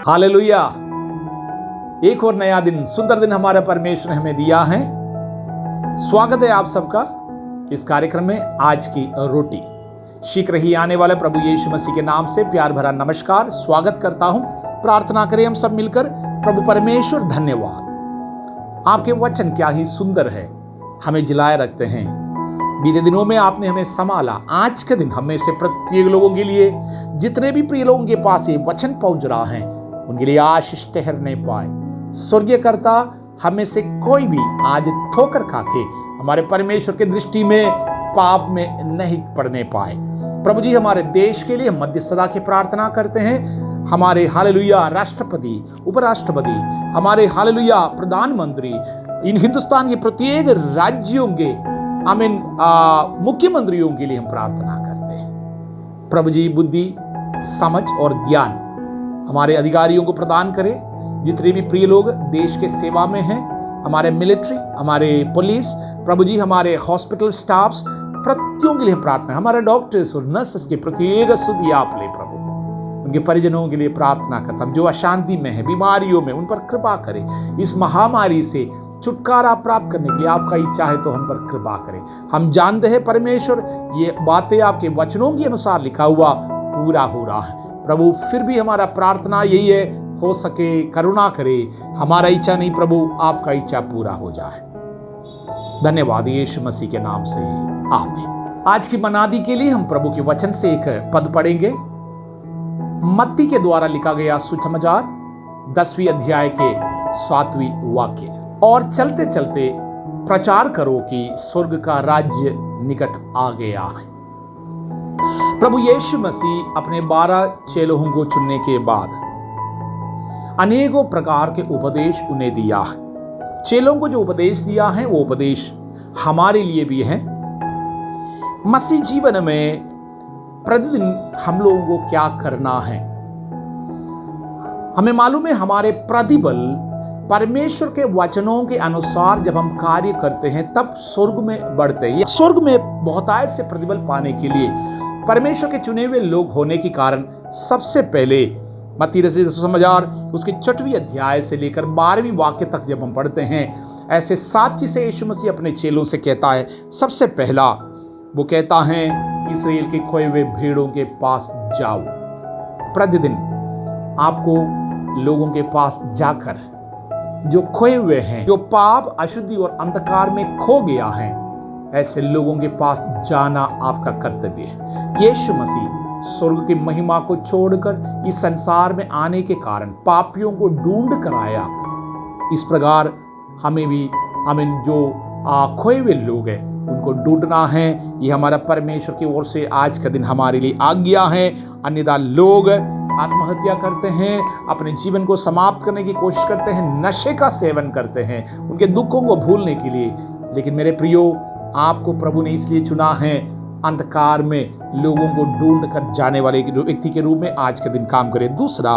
Hallelujah. एक और नया दिन, सुंदर दिन हमारे परमेश्वर ने हमें दिया है। स्वागत है आप सबका इस कार्यक्रम में। आज की रोटी शीघ्र ही आने वाले प्रभु यीशु मसीह के नाम से प्यार भरा नमस्कार, स्वागत करता हूं। प्रार्थना करें हम सब मिलकर। प्रभु परमेश्वर, धन्यवाद, आपके वचन क्या ही सुंदर है, हमें जिलाए रखते हैं। बीते दिनों में आपने हमें संभाला। आज के दिन हमें से प्रत्येक लोगों के लिए, जितने भी प्रिय लोगों के पास ये वचन पहुंच रहा है, उनके लिए आशीष ठहरने पाए। स्वर्गीय कर्ता, हमें से कोई भी आज ठोकर खाके हमारे परमेश्वर के दृष्टि में पाप में नहीं पड़ने पाए। प्रभु जी, हमारे देश के लिए मध्य सदा की प्रार्थना करते हैं। हमारे हालेलुया राष्ट्रपति, उपराष्ट्रपति, हमारे हालेलुया प्रधानमंत्री, इन हिंदुस्तान के प्रत्येक राज्यों के मुख्यमंत्रियों के लिए हम प्रार्थना करते हैं। प्रभु जी, बुद्धि, समझ और ज्ञान हमारे अधिकारियों को प्रदान करें। जितने भी प्रिय लोग देश के सेवा में हैं, हमारे मिलिट्री, हमारे पुलिस, प्रभु जी, हमारे हॉस्पिटल स्टाफ्स, प्रत्येक के लिए हम प्रार्थना, हमारे डॉक्टर्स और नर्सेस के प्रत्येक सुधि आप ले प्रभु। उनके परिजनों के लिए प्रार्थना करता हूं, जो अशांति में है, बीमारियों में, उन पर कृपा करें। इस महामारी से छुटकारा प्राप्त करने के लिए आपका इच्छा है तो हम पर कृपा करें। हम जानते हैं परमेश्वर, ये बातें आपके वचनों के अनुसार लिखा हुआ पूरा हो रहा है। प्रभु, फिर भी हमारा प्रार्थना यही है, हो सके करुणा करे। हमारा इच्छा नहीं प्रभु, आपका इच्छा पूरा हो जाए। धन्यवाद यीशु मसीह के नाम से, आमीन। आज की मनादी के लिए हम प्रभु के वचन से एक पद पढ़ेंगे। मत्ती के द्वारा लिखा गया सुसमाचार 10वीं अध्याय के 7वीं वाक्य। और चलते चलते प्रचार करो कि स्वर्ग का राज्य निकट आ गया है। प्रभु यीशु मसीह अपने 12 चेलों को चुनने के बाद अनेकों प्रकार के उपदेश उन्हें दिया है। चेलों को जो उपदेश दिया है, वो उपदेश हमारे लिए भी है। मसीह जीवन में प्रतिदिन हम लोगों को क्या करना है, हमें मालूम है। हमारे प्रतिबल परमेश्वर के वचनों के अनुसार जब हम कार्य करते हैं, तब स्वर्ग में बढ़ते हैं। स्वर्ग में बहुतायत से प्रतिफल पाने के लिए परमेश्वर के चुने हुए लोग होने के कारण सबसे पहले मत्ती रचित सुसमाचार उसके 6वीं अध्याय से लेकर 12वीं वाक्य तक जब हम पढ़ते हैं, ऐसे 7 चीजें यीशु मसीह अपने चेलों से कहता है। सबसे पहला वो कहता है, इस्राएल के खोए हुए भेड़ों के पास जाओ। प्रतिदिन आपको लोगों के पास जाकर जो खोए हुए हैं, जो पाप, अशुद्धि और अंधकार में खो गया है, ऐसे लोगों के पास जाना आपका कर्तव्य है। यीशु मसीह स्वर्ग की महिमा को छोड़कर इस संसार में आने के कारण पापियों को ढूंढ कर आया। इस प्रकार हमें भी, जो खोए हुए लोग हैं, उनको ढूंढना है। ये हमारा परमेश्वर की ओर से आज का दिन हमारे लिए आज्ञा है। अन्यथा लोग आत्महत्या करते हैं, अपने जीवन को समाप्त करने की कोशिश करते हैं, नशे का सेवन करते हैं उनके दुखों को भूलने के लिए। लेकिन मेरे प्रियो, आपको प्रभु ने इसलिए चुना है, अंधकार में लोगों को ढूंढ कर जाने वाले व्यक्ति के रूप में आज के दिन काम करें। दूसरा,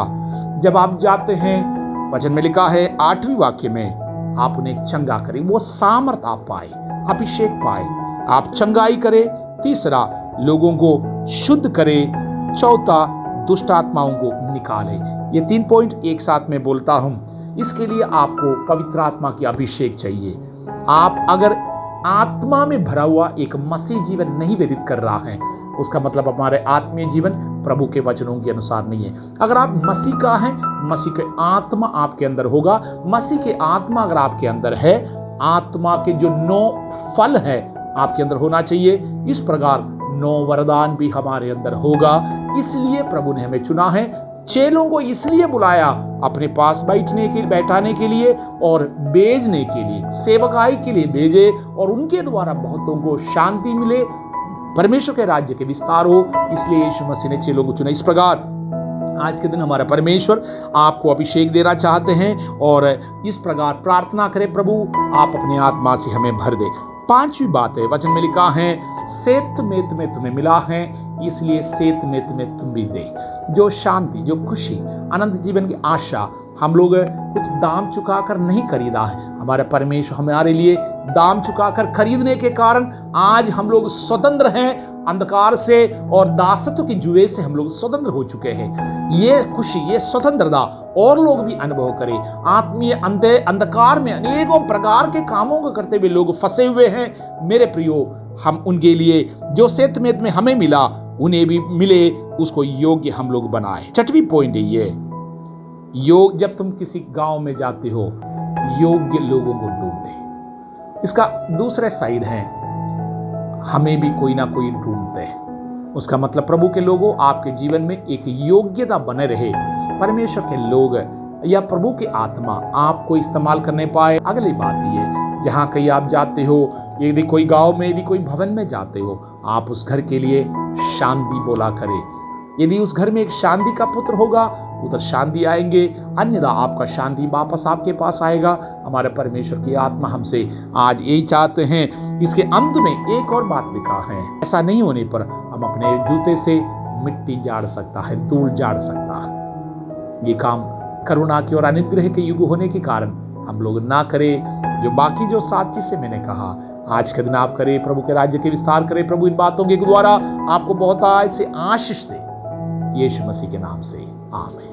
जब आप जाते हैं, वचन में लिखा है 8वीं वाक्य में, आप उन्हें चंगा करें, वो सामर्थ आप पाए, अभिषेक पाए, आप चंगाई करें। तीसरा, लोगों को शुद्ध करें। चौथा, दुष्ट आत्माओं को निकाले। ये 3 पॉइंट एक साथ में बोलता हूं। इसके लिए आपको पवित्र आत्मा की अभिषेक चाहिए। आप अगर आत्मा में भरा हुआ एक मसीह जीवन नहीं व्यतीत कर रहा है, उसका मतलब हमारे आत्मीय जीवन प्रभु के वचनों के अनुसार नहीं है। अगर आप मसीह का हैं, मसीह के आत्मा आपके अंदर होगा। मसीह के आत्मा अगर आपके अंदर है, आत्मा के जो 9 फल है आपके अंदर होना चाहिए। इस प्रकार 9 वरदान भी हमारे अंदर होगा। इसलिए प्रभु ने हमें चुना है। चेलों को इसलिए बुलाया, अपने पास बैठाने के लिए और भेजने के लिए, सेवकाई के लिए भेजे, और उनके द्वारा बहुतों को शांति मिले, परमेश्वर के राज्य के विस्तार हो। इसलिए यीशु मसीह ने चेलों को चुना। इस प्रकार आज के दिन हमारा परमेश्वर आपको अभिषेक देना चाहते हैं, और इस प्रकार प्रार्थना करें, प्रभु आप अपने आत्मा से हमें भर दे। 5वीं बात है, वचन में लिखा है, सेत में तुम्हें मिला है, इसलिए सेत में तुम्हें तुम भी दे। जो शांति, जो खुशी, अनंत जीवन की आशा हम लोग कुछ दाम चुकाकर नहीं खरीदा है। हमारे परमेश्वर हमारे लिए दाम चुकाकर खरीदने के कारण आज हम लोग स्वतंत्र हैं। अंधकार से और दासत्व की जुए से हम लोग स्वतंत्र हो चुके हैं। ये खुशी, ये स्वतंत्रता और लोग भी अनुभव करें। आत्मीय अंधकार में अनेकों प्रकार के कामों को करते हुए लोग फंसे हुए हैं। मेरे प्रियो, हम उनके लिए जो सेतमेत में हमें मिला उन्हें भी मिले, उसको योग्य हम लोग बनाए। छठवीं पॉइंट है ये, योग जब तुम किसी गांव में जाते हो योग्य लोगों को ढूंढे। इसका दूसरा साइड है, हमें भी कोई ना कोई ढूंढते हैं। उसका मतलब प्रभु के लोगों, आपके जीवन में एक योग्यता बने रहे, परमेश्वर के लोग या प्रभु की आत्मा आपको इस्तेमाल करने पाए। अगली बात ये, जहाँ कहीं आप जाते हो, यदि कोई गांव में, यदि कोई भवन में जाते हो, आप उस घर के लिए शांति बोला करें। यदि उस घर में एक शांति का पुत्र होगा, उधर शांति आएंगे, अन्यथा आपका शांति वापस आपके पास आएगा। हमारे परमेश्वर की आत्मा हमसे आज यही चाहते हैं। इसके अंत में एक और बात लिखा है, ऐसा नहीं होने पर हम अपने जूते से मिट्टी झाड़ सकता है, धूल झाड़ सकता है। ये काम करुणा के और अनुग्रह के युग होने के कारण हम लोग ना करें। जो बाकी जो 7 चीजें मैंने कहा, आज के दिन आप करें, प्रभु के राज्य के विस्तार करें। प्रभु इन बातों के द्वारा आपको बहुत से आशीष दे, यीशु मसीह के नाम से आमीन।